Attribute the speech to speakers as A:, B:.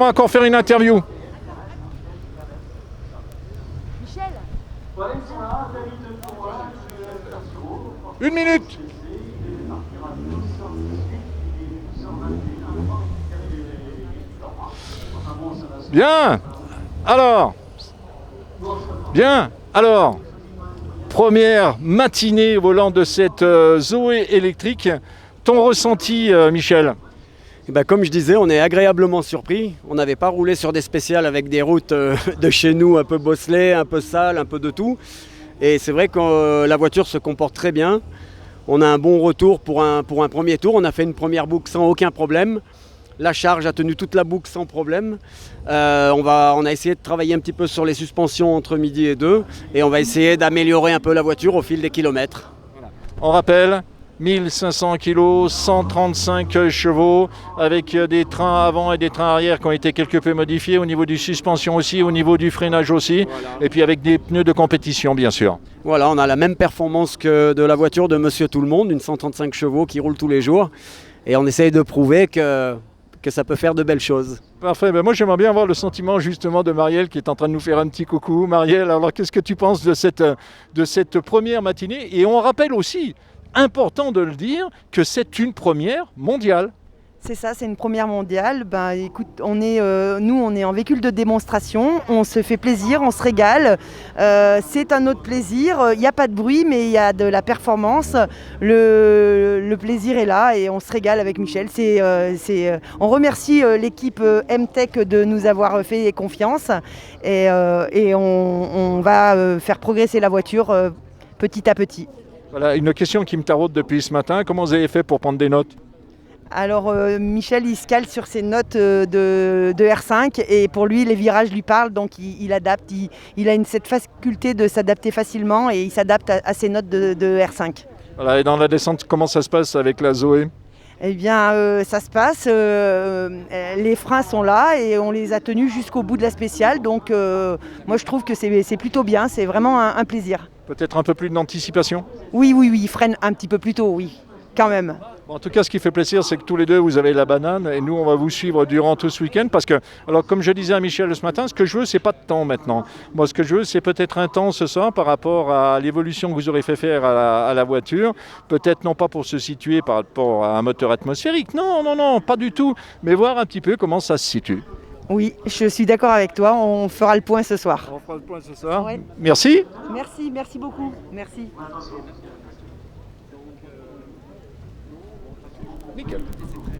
A: On va encore faire une interview.
B: Michel.
A: 1 minute. Bien. Alors. Bien. Alors. Première matinée au volant de cette Zoé électrique. Ton ressenti, Michel?
C: Et ben, comme je disais, on est agréablement surpris. On n'avait pas roulé sur des spéciales avec des routes de chez nous un peu bosselées, un peu sales, un peu de tout. Et c'est vrai que la voiture se comporte très bien. On a un bon retour pour un premier tour. On a fait une première boucle sans aucun problème. La charge a tenu toute la boucle sans problème. On a essayé de travailler un petit peu sur les suspensions entre midi et 2. Et on va essayer d'améliorer un peu la voiture au fil des kilomètres.
A: On rappelle, 1500 kg, 135 chevaux, avec des trains avant et des trains arrière qui ont été quelque peu modifiés, au niveau du suspension aussi, au niveau du freinage aussi, et puis avec des pneus de compétition bien sûr.
C: Voilà, on a la même performance que de la voiture de Monsieur Tout-le-Monde, une 135 chevaux qui roule tous les jours. Et on essaye de prouver que ça peut faire de belles choses.
A: Parfait, ben moi j'aimerais bien avoir le sentiment justement de Marielle qui est en train de nous faire un petit coucou. Marielle, alors qu'est-ce que tu penses de cette première matinée? Et on rappelle aussi, important de le dire, que c'est une première mondiale.
B: C'est ça, c'est une première mondiale. Ben, écoute, on est en véhicule de démonstration, on se fait plaisir, on se régale. C'est un autre plaisir. Il n'y a pas de bruit, mais il y a de la performance. Le plaisir est là et on se régale avec Michel. On remercie l'équipe M-Tech de nous avoir fait confiance et on va faire progresser la voiture petit à petit.
A: Voilà, une question qui me taraude depuis ce matin. Comment vous avez fait pour prendre des notes?
B: Alors Michel il se cale sur ses notes de R5 et pour lui les virages lui parlent, donc il adapte, il a cette faculté de s'adapter facilement et il s'adapte à ses notes de R5.
A: Voilà, et dans la descente, comment ça se passe avec la Zoé?
B: Eh bien ça se passe, les freins sont là et on les a tenus jusqu'au bout de la spéciale, donc moi je trouve que c'est plutôt bien, c'est vraiment un plaisir.
A: Peut-être un peu plus d'anticipation?
B: Oui, il freine un petit peu plus tôt, oui, quand même.
A: Bon, en tout cas, ce qui fait plaisir, c'est que tous les deux, vous avez la banane et nous, on va vous suivre durant tout ce week-end parce que, alors comme je disais à Michel ce matin, ce que je veux, c'est pas de temps maintenant. Moi, ce que je veux, c'est peut-être un temps ce soir par rapport à l'évolution que vous aurez fait faire à la voiture. Peut-être non pas pour se situer par rapport à un moteur atmosphérique, non, pas du tout, mais voir un petit peu comment ça se situe.
B: Oui, je suis d'accord avec toi, on fera le point ce soir.
A: On fera le point ce soir.
B: Ouais.
A: Merci.
B: Merci beaucoup. Merci.
A: Nickel.